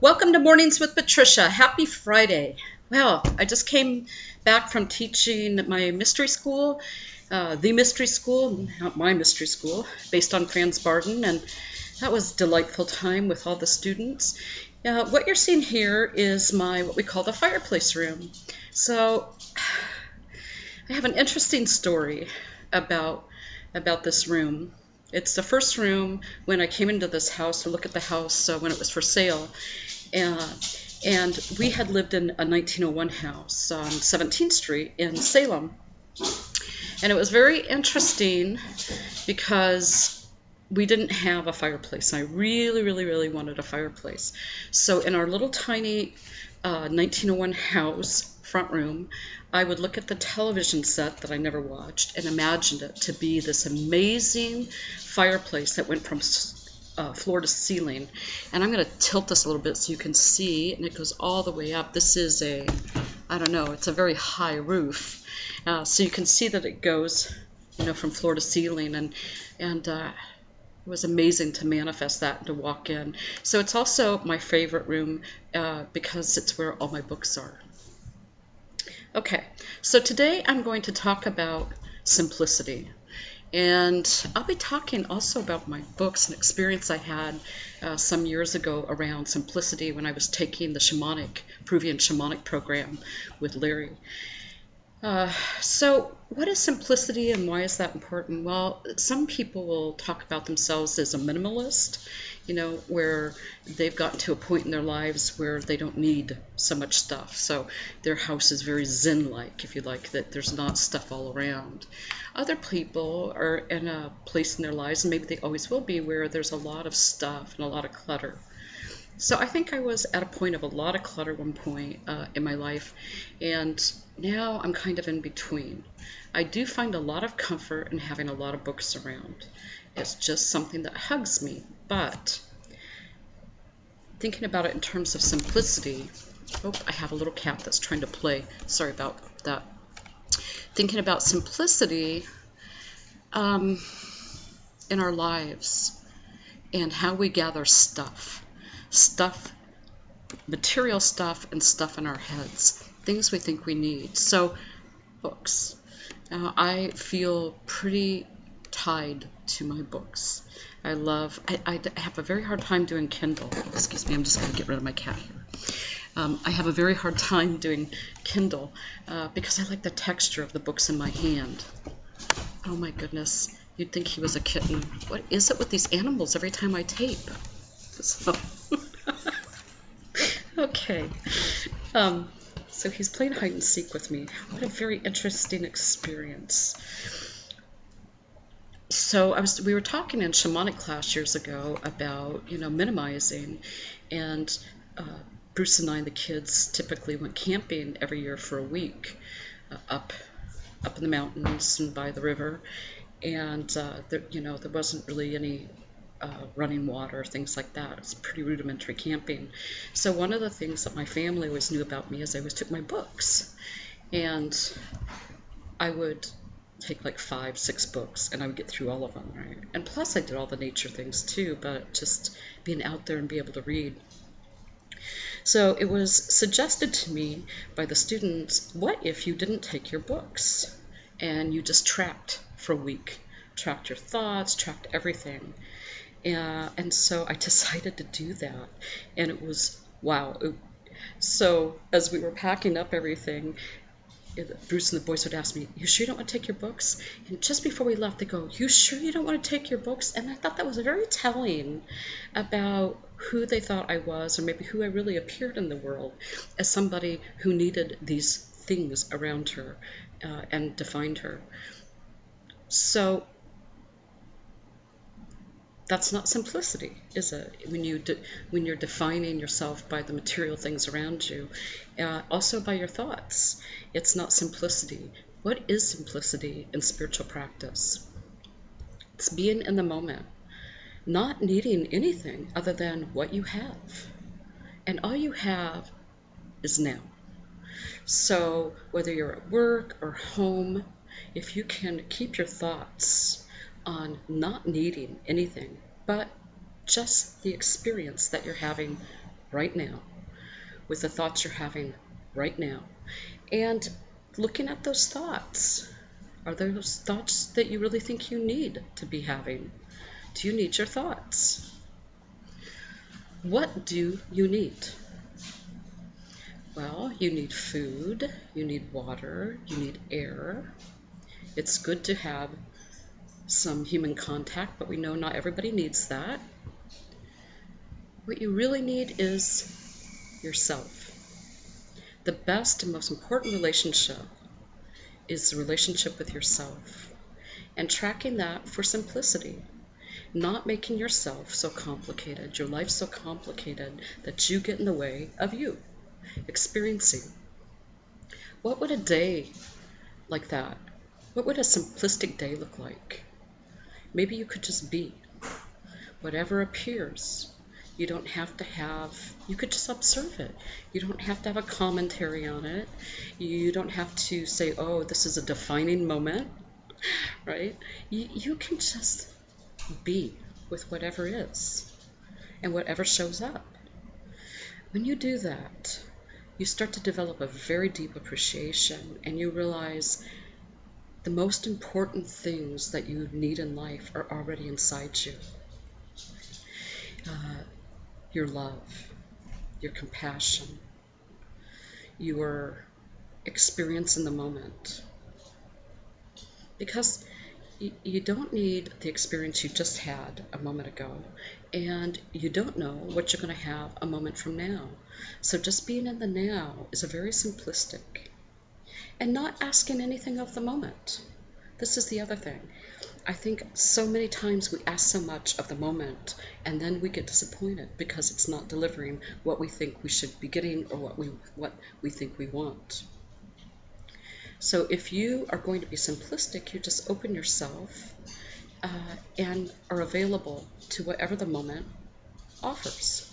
Welcome to Mornings with Patricia. Happy Friday. Well, I just came back from teaching my mystery school, the mystery school, not my mystery school, based on Franz Barden, and that was a delightful time with all the students. What you're seeing here is what we call the fireplace room. So I have an interesting story about this room. It's the first room when I came into this house to look at the house when it was for sale. And we had lived in a 1901 house on 17th Street in Salem. And it was very interesting because we didn't have a fireplace. I really, really, really wanted a fireplace. So in our little tiny 1901 house front room, I would look at the television set that I never watched and imagined it to be this amazing fireplace that went from floor to ceiling. And I'm going to tilt this a little bit so you can see, and it goes all the way up. This is I don't know, it's a very high roof. So you can see that it goes, from floor to ceiling, and it was amazing to manifest that and to walk in. So it's also my favorite room because it's where all my books are. Okay, so today I'm going to talk about simplicity. And I'll be talking also about my books and experience I had some years ago around simplicity when I was taking the Peruvian shamanic program with Larry. So what is simplicity and why is that important? Well, some people will talk about themselves as a minimalist, where they've gotten to a point in their lives where they don't need so much stuff. So their house is very zen-like, if you like, that there's not stuff all around. Other people are in a place in their lives, and maybe they always will be, where there's a lot of stuff and a lot of clutter. So I think I was at a point of a lot of clutter at one point in my life, and now I'm kind of in between. I do find a lot of comfort in having a lot of books around. It's just something that hugs me. But thinking about it in terms of simplicity, I have a little cat that's trying to play. Sorry about that. Thinking about simplicity in our lives and how we gather stuff, material stuff, and stuff in our heads, things we think we need. So books. I feel pretty tied to my books. I have a very hard time doing Kindle. Excuse me, I'm just going to get rid of my cat here. I have a very hard time doing Kindle because I like the texture of the books in my hand. Oh my goodness, you'd think he was a kitten. What is it with these animals every time I tape? So, okay. So he's playing hide and seek with me. What a very interesting experience. So we were talking in shamanic class years ago about minimizing, and Bruce and I, the kids, typically went camping every year for a week up in the mountains and by the river, and there wasn't really any running water, things like that. It's pretty rudimentary camping. So one of the things that my family always knew about me is I always took my books, and I would take like 5-6 books, and I would get through all of them, right? And plus I did all the nature things too, but just being out there and be able to read. So it was suggested to me by the students, what if you didn't take your books and you just tracked for a week, tracked your thoughts, tracked everything. And so I decided to do that, and it was, wow. So as we were packing up everything, Bruce and the boys would ask me, you sure you don't want to take your books? And just before we left, they go, you sure you don't want to take your books? And I thought that was very telling about who they thought I was, or maybe who I really appeared in the world as somebody who needed these things around her and defined her. So that's not simplicity, is it? When you're defining yourself by the material things around you, also by your thoughts, it's not simplicity. What is simplicity in spiritual practice? It's being in the moment, not needing anything other than what you have, and all you have is now. So whether you're at work or home, if you can keep your thoughts on not needing anything, but just the experience that you're having right now, with the thoughts you're having right now, and looking at those thoughts. Are those thoughts that you really think you need to be having? Do you need your thoughts? What do you need? Well, you need food, you need water, you need air. It's good to have some human contact, but we know not everybody needs that. What you really need is yourself. The best and most important relationship is the relationship with yourself, and tracking that for simplicity. Not making yourself so complicated, your life so complicated that you get in the way of you experiencing. What would a day like that, what would a simplistic day look like? Maybe you could just be whatever appears. You don't have to have, you could just observe it. You don't have to have a commentary on it. You don't have to say, oh, this is a defining moment, right? You can just be with whatever is and whatever shows up. When you do that, you start to develop a very deep appreciation, and you realize the most important things that you need in life are already inside you. Your love, your compassion, your experience in the moment. Because you don't need the experience you just had a moment ago, and you don't know what you're going to have a moment from now. So just being in the now is a very simplistic, and not asking anything of the moment. This is the other thing. I think so many times we ask so much of the moment, and then we get disappointed because it's not delivering what we think we should be getting, or what we think we want. So if you are going to be simplistic, you just open yourself and are available to whatever the moment offers.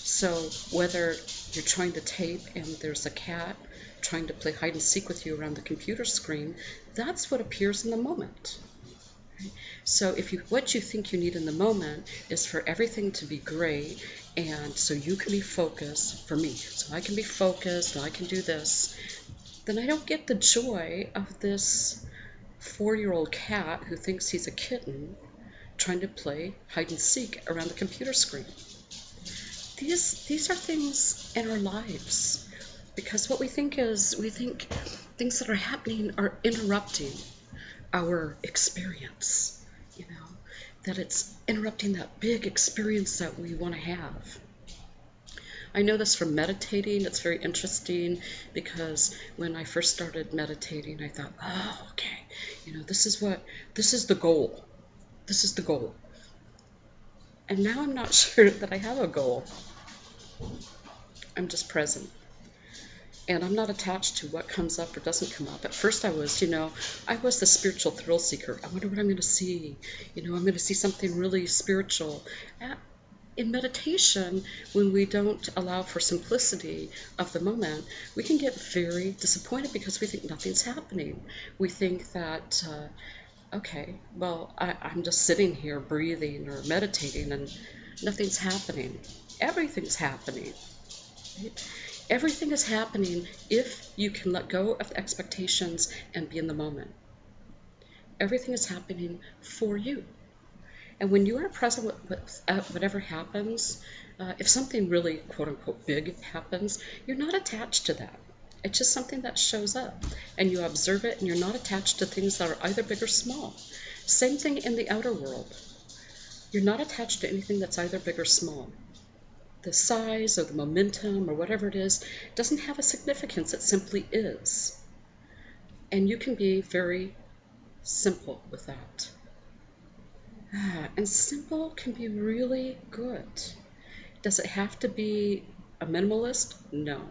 So whether you're trying to tape and there's a cat trying to play hide and seek with you around the computer screen, that's what appears in the moment. So what you think you need in the moment is for everything to be great, and so you can be focused, for me, so I can be focused and I can do this, then I don't get the joy of this 4-year-old cat who thinks he's a kitten trying to play hide and seek around the computer screen. These are things in our lives, because what we think things that are happening are interrupting our experience, that it's interrupting that big experience that we want to have. I know this from meditating. It's very interesting, because when I first started meditating, I thought, oh, okay, this is the goal. This is the goal. And now I'm not sure that I have a goal. I'm just present. And I'm not attached to what comes up or doesn't come up. At first I was the spiritual thrill seeker. I wonder what I'm going to see. I'm going to see something really spiritual. In meditation, when we don't allow for simplicity of the moment, we can get very disappointed because we think nothing's happening. We think that, I'm just sitting here breathing or meditating and nothing's happening. Everything's happening. Right? Everything is happening if you can let go of the expectations and be in the moment. Everything is happening for you. And when you are present with whatever happens, if something really quote-unquote big happens, you're not attached to that. It's just something that shows up, and you observe it, and you're not attached to things that are either big or small. Same thing in the outer world. You're not attached to anything that's either big or small. The size or the momentum or whatever it is doesn't have a significance. It simply is. And you can be very simple with that. And simple can be really good. Does it have to be a minimalist? No.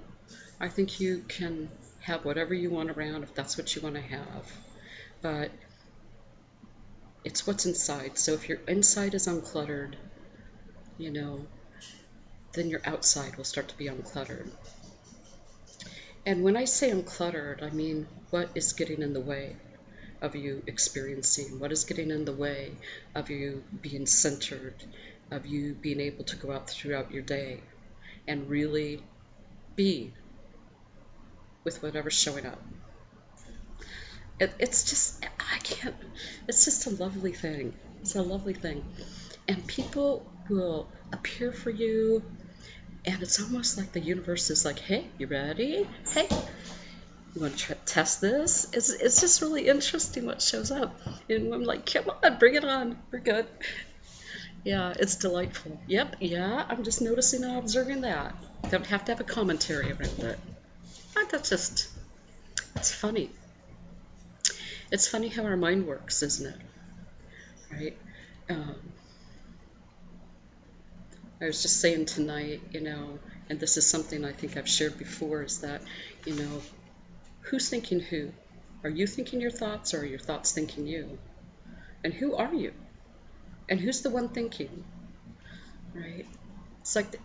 I think you can have whatever you want around if that's what you want to have. But it's what's inside. So if your inside is uncluttered, then your outside will start to be uncluttered. And when I say uncluttered, I mean what is getting in the way of you experiencing, what is getting in the way of you being centered, of you being able to go out throughout your day and really be with whatever's showing up. It's just, I can't, it's just a lovely thing. It's a lovely thing. And people will appear for you, and it's almost like the universe is like, hey, you ready? Hey, you want to test this? It's just really interesting what shows up. And I'm like, come on, bring it on. We're good. Yeah, it's delightful. Yep, yeah, I'm just noticing and observing that. Don't have to have a commentary around it. That's just, it's funny. It's funny how our mind works, isn't it? Right? Um, I was just saying tonight, and this is something I think I've shared before, is that, who's thinking who? Are you thinking your thoughts, or are your thoughts thinking you? And who are you? And who's the one thinking? Right? It's like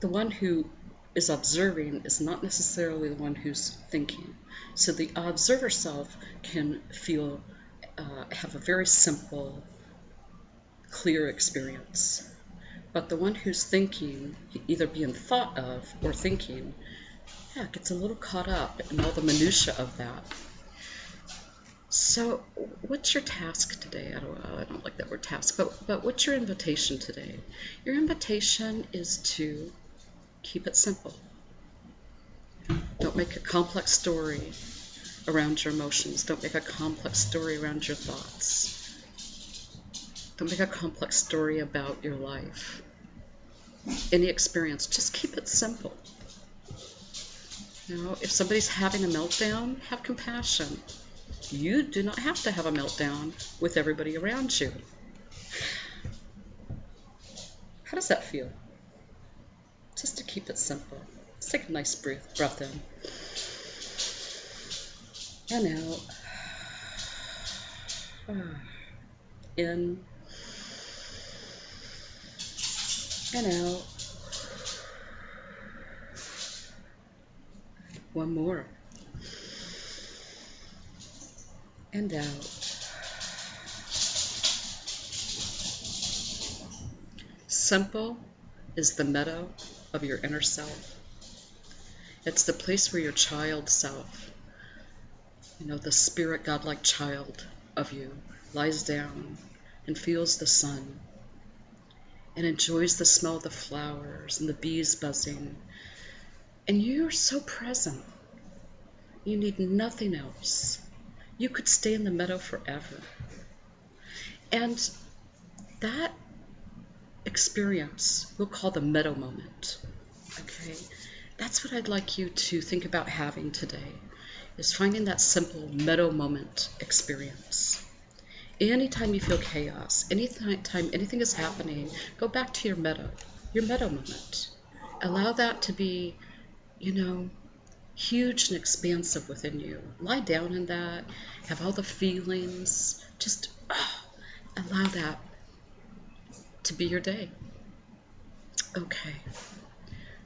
the one who is observing is not necessarily the one who's thinking. So the observer self can feel, have a very simple, clear experience. But the one who's thinking, either being thought of or thinking, gets a little caught up in all the minutia of that. So what's your task today? I don't like that word task, but what's your invitation today? Your invitation is to keep it simple. Don't make a complex story around your emotions. Don't make a complex story around your thoughts. Don't make a complex story about your life. Any experience, just keep it simple. If somebody's having a meltdown, have compassion. You do not have to have a meltdown with everybody around you. How does that feel? Just to keep it simple. Let's take a nice breath in. And out. In. And out. One more. And out. Simple is the meadow of your inner self. It's the place where your child self, the spirit godlike child of you, lies down and feels the sun and enjoys the smell of the flowers and the bees buzzing. And you're so present. You need nothing else. You could stay in the meadow forever. And that experience we'll call the meadow moment. Okay? That's what I'd like you to think about having today, is finding that simple meadow moment experience. Anytime you feel chaos, anytime anything is happening, go back to your meadow moment. Allow that to be, huge and expansive within you. Lie down in that, have all the feelings, just allow that to be your day. Okay.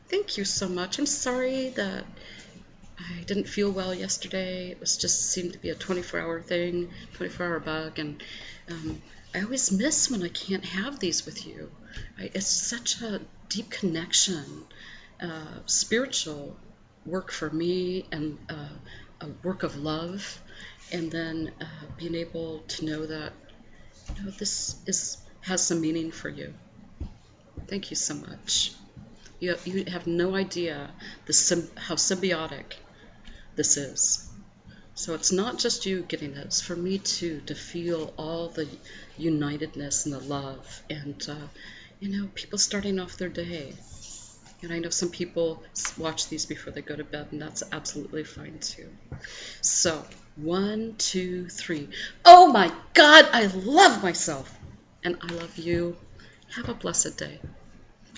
Thank you so much. I'm sorry that I didn't feel well yesterday. It was just seemed to be a 24-hour thing, 24-hour bug, and I always miss when I can't have these with you. It's such a deep connection, spiritual work for me, and a work of love, and then being able to know that this has some meaning for you. Thank you so much. You have no idea how symbiotic this is. So it's not just you getting it, it's for me too, to feel all the unitedness and the love, and people starting off their day. And I know some people watch these before they go to bed, and that's absolutely fine too. So 1, 2, 3. Oh my God, I love myself, and I love you. Have a blessed day.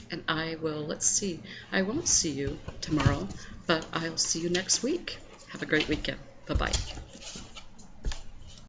And I won't see you tomorrow, but I'll see you next week. Have a great weekend. Bye-bye.